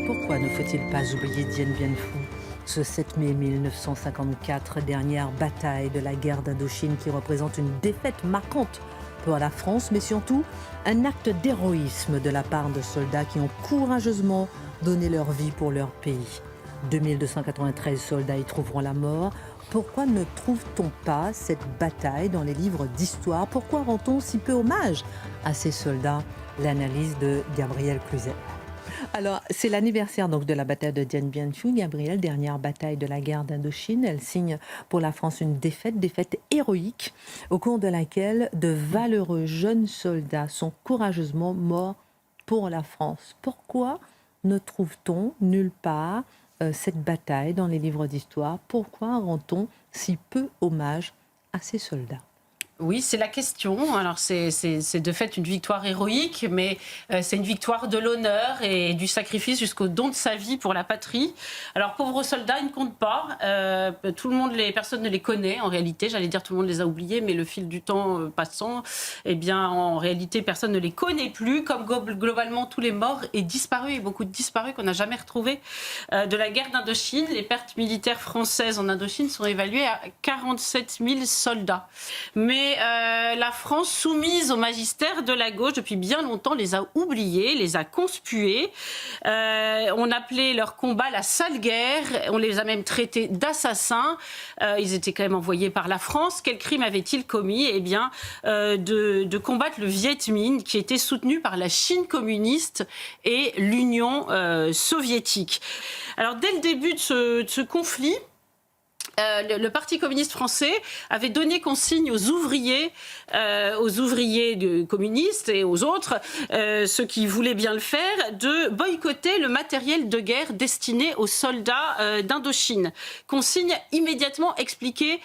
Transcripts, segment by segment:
Pourquoi ne faut-il pas oublier Dien Bien Phu, ce 7 mai 1954, dernière bataille de la guerre d'Indochine qui représente une défaite marquante pour la France, mais surtout un acte d'héroïsme de la part de soldats qui ont courageusement donné leur vie pour leur pays. 2293 soldats y trouveront la mort. Pourquoi ne trouve-t-on pas cette bataille dans les livres d'histoire? Pourquoi rend-on si peu hommage à ces soldats? L'analyse de Gabriel Cluzel. Alors, c'est l'anniversaire donc de la bataille de Dien Bien Phu. Gabriel, dernière bataille de la guerre d'Indochine. Elle signe pour la France une défaite héroïque, au cours de laquelle de valeureux jeunes soldats sont courageusement morts pour la France. Pourquoi ne trouve-t-on nulle part cette bataille dans les livres d'histoire? Pourquoi rend-on si peu hommage à ces soldats? Oui, c'est la question. Alors, c'est de fait une victoire héroïque, mais c'est une victoire de l'honneur et du sacrifice jusqu'au don de sa vie pour la patrie. Alors, pauvres soldats, ils ne comptent pas. Personne ne les connaît, en réalité. J'allais dire tout le monde les a oubliés, mais le fil du temps passant, eh bien, en réalité, personne ne les connaît plus, comme globalement tous les morts et disparus, et beaucoup de disparus qu'on n'a jamais retrouvés de la guerre d'Indochine. Les pertes militaires françaises en Indochine sont évaluées à 47 000 soldats. Mais la France, soumise au magistère de la gauche depuis bien longtemps, les a oubliés, les a conspués. On appelait leur combat la sale guerre. On les a même traités d'assassins. Ils étaient quand même envoyés par la France. Quel crime avaient-ils commis? Eh bien, de combattre le Viet Minh, qui était soutenu par la Chine communiste et l'Union soviétique. Alors, dès le début de ce conflit, le Parti communiste français avait donné consigne aux ouvriers communistes et aux autres, ceux qui voulaient bien le faire, de boycotter le matériel de guerre destiné aux soldats d'Indochine. Consigne immédiatement appliquée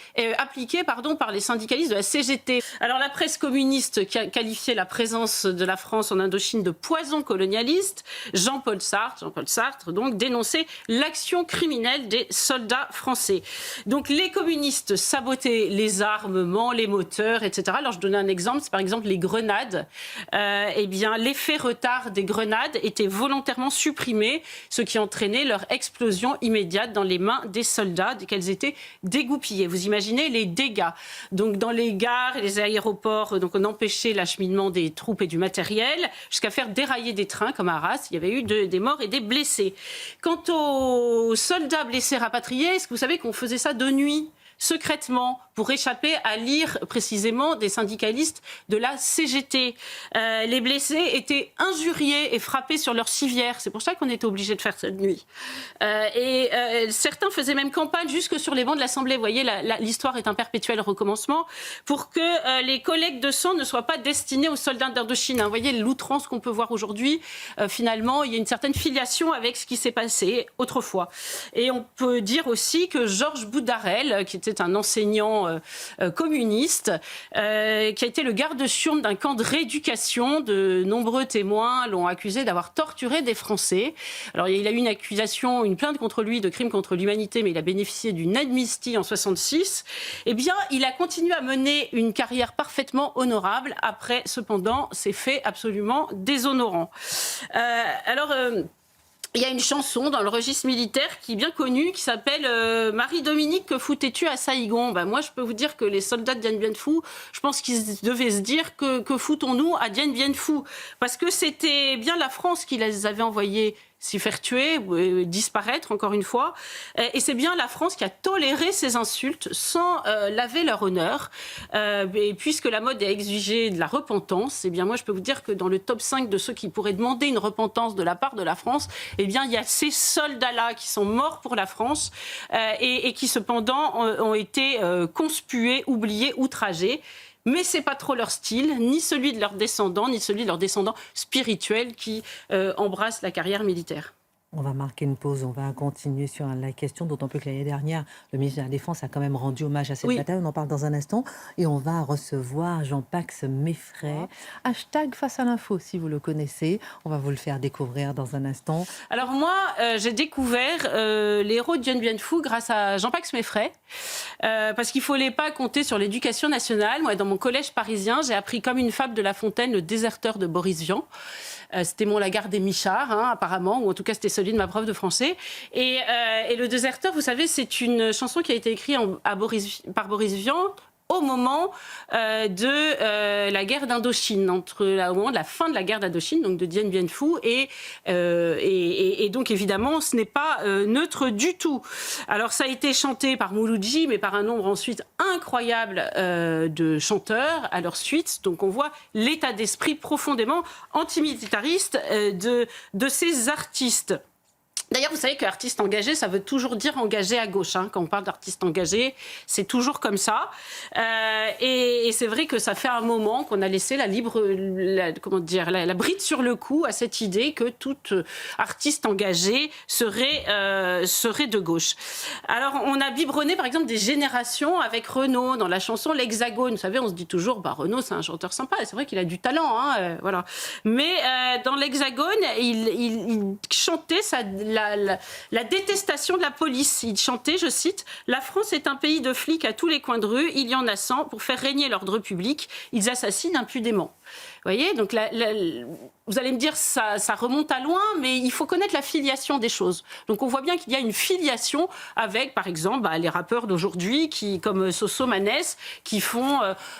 par les syndicalistes de la CGT. Alors la presse communiste qui a qualifié la présence de la France en Indochine de poison colonialiste, Jean-Paul Sartre donc dénonçait l'action criminelle des soldats français. Donc les communistes sabotaient les armements, les moteurs, etc. Alors je donnais un exemple, c'est par exemple les grenades. Eh bien, l'effet retard des grenades était volontairement supprimé, ce qui entraînait leur explosion immédiate dans les mains des soldats, qu'elles étaient dégoupillées. Vous imaginez les dégâts. Donc dans les gares et les aéroports, donc on empêchait l'acheminement des troupes et du matériel, jusqu'à faire dérailler des trains comme à Arras. Il y avait eu des morts et des blessés. Quant aux soldats blessés rapatriés, est-ce que vous savez qu'on faisait ça de nuit, secrètement, pour échapper à l'ire précisément des syndicalistes de la CGT. Les blessés étaient injuriés et frappés sur leur civière. C'est pour ça qu'on était obligé de faire ça de nuit. Certains faisaient même campagne jusque sur les bancs de l'Assemblée. Vous voyez, l'histoire est un perpétuel recommencement pour que les collectes de sang ne soient pas destinées aux soldats d'Indochine. Vous voyez l'outrance qu'on peut voir aujourd'hui. Finalement, il y a une certaine filiation avec ce qui s'est passé autrefois. Et on peut dire aussi que Georges Boudarel, qui était un enseignant communiste, qui a été le garde-chiourme d'un camp de rééducation. De nombreux témoins l'ont accusé d'avoir torturé des Français. Alors il a eu une plainte contre lui de crimes contre l'humanité, mais il a bénéficié d'une amnistie en 1966. Eh bien, il a continué à mener une carrière parfaitement honorable après, cependant, ces faits absolument déshonorants. Il y a une chanson dans le registre militaire qui est bien connue, qui s'appelle Marie-Dominique, que foutais-tu à Saïgon? Moi, je peux vous dire que les soldats de Dien Bien Phu, je pense qu'ils devaient se dire que foutons-nous à Dien Bien Phu? Parce que c'était bien la France qui les avait envoyés s'y faire tuer, disparaître encore une fois. Et c'est bien la France qui a toléré ces insultes sans laver leur honneur. Et puisque la mode a exigé de la repentance, eh bien moi je peux vous dire que dans le top 5 de ceux qui pourraient demander une repentance de la part de la France, eh bien il y a ces soldats-là qui sont morts pour la France et qui cependant ont été conspués, oubliés, outragés. Mais ce n'est pas trop leur style, ni celui de leurs descendants, ni celui de leurs descendants spirituels qui embrassent la carrière militaire. On va marquer une pause, on va continuer sur la question, d'autant plus que l'année dernière, le ministre de la Défense a quand même rendu hommage à cette bataille. On en parle dans un instant. Et on va recevoir Jean-Pax Meffray. Hashtag Face à l'info, si vous le connaissez. On va vous le faire découvrir dans un instant. Alors moi, j'ai découvert les héros de Dien Bien Phu grâce à Jean-Pax Meffray. Parce qu'il ne fallait pas compter sur l'éducation nationale. Moi, dans mon collège parisien, j'ai appris comme une fable de La Fontaine, le déserteur de Boris Vian. C'était mon Lagarde et Michard, hein, apparemment, ou en tout cas c'était celui de ma prof de français. Et Le Déserteur, vous savez, c'est une chanson qui a été écrite par Boris Vian au moment de la guerre d'Indochine, au moment de la fin de la guerre d'Indochine, donc de Dien Bien Phu, et donc évidemment ce n'est pas neutre du tout. Alors ça a été chanté par Mouloudji, mais par un nombre ensuite incroyable de chanteurs à leur suite, donc on voit l'état d'esprit profondément antimilitariste de ces artistes. D'ailleurs, vous savez qu'artiste engagé, ça veut toujours dire engagé à gauche. Hein. Quand on parle d'artiste engagé, c'est toujours comme ça. Et c'est vrai que ça fait un moment qu'on a laissé la bride sur le cou à cette idée que tout artiste engagé serait de gauche. Alors, on a biberonné, par exemple, des générations avec Renaud dans la chanson L'Hexagone. Vous savez, on se dit toujours, Renaud, c'est un chanteur sympa. Et c'est vrai qu'il a du talent, hein, voilà. Mais dans L'Hexagone, il chantait la détestation de la police. Il chantait, je cite, « La France est un pays de flics à tous les coins de rue. Il y en a 100 pour faire régner l'ordre public. Ils assassinent impunément. » Vous voyez, donc vous allez me dire ça remonte à loin, mais il faut connaître la filiation des choses. Donc on voit bien qu'il y a une filiation avec, par exemple, les rappeurs d'aujourd'hui, comme Soso Manès, qui font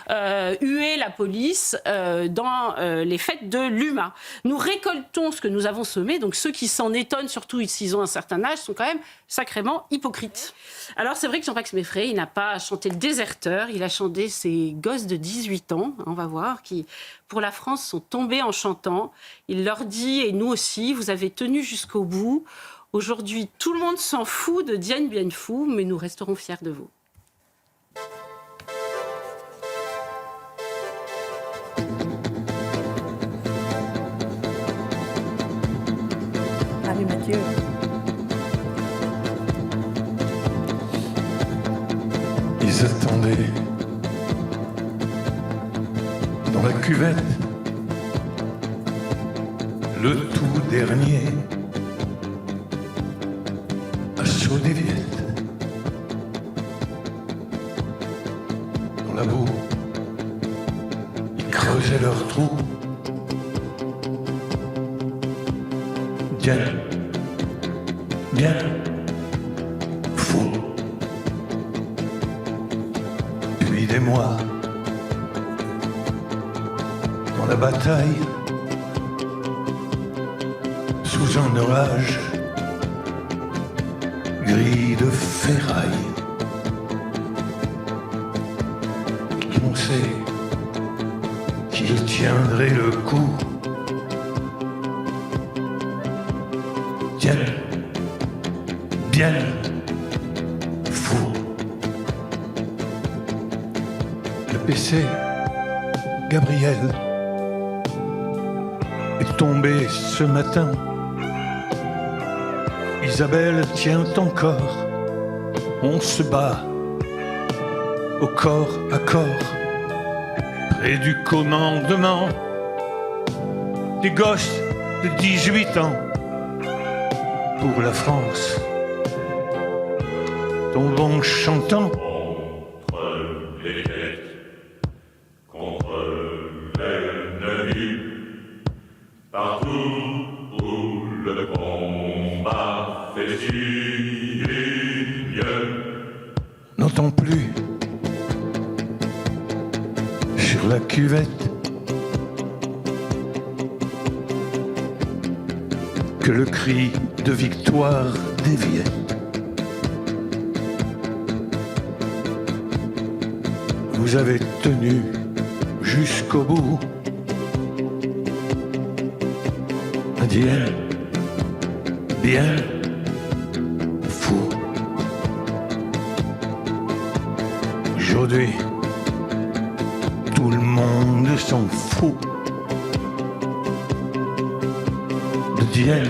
huer la police dans les fêtes de l'UMA. Nous récoltons ce que nous avons semé, donc ceux qui s'en étonnent, surtout s'ils ont un certain âge, sont quand même sacrément hypocrites. Alors c'est vrai que Jean-Pax Meffrey, il n'a pas chanté Le Déserteur, il a chanté ses gosses de 18 ans, on va voir, qui, pour la France, sont tombés en chantant. Il leur dit, et nous aussi, vous avez tenu jusqu'au bout. Aujourd'hui, tout le monde s'en fout de Dien Bien Phu, mais nous resterons fiers de vous. Allez, Mathieu. Ils attendaient dans la cuvette le tout dernier à chaud des Viettes. Dans la boue, ils creusaient leur trou. Bien fou. Puis des mois dans la bataille, sous un orage gris de ferraille. On sait qu'il tiendrait le coup. Bien fou. Le PC, Gabriel, est tombé ce matin. Isabelle tient encore. On se bat au corps à corps près du commandement. Des gosses de 18 ans pour la France. Tombons chantant. Contre les têtes, contre l'ennemi, partout où le combat fait signe, N'entend plus sur la cuvette que le cri de victoire des Viettes. Vous avez tenu jusqu'au bout. Dien Bien Phu. Aujourd'hui, tout le monde s'en fout de Dien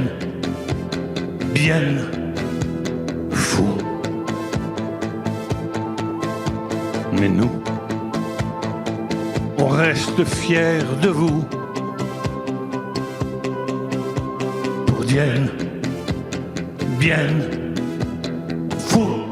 Bien Phu. Mais nous, on reste fiers de vous. Pour Dien Bien Phu.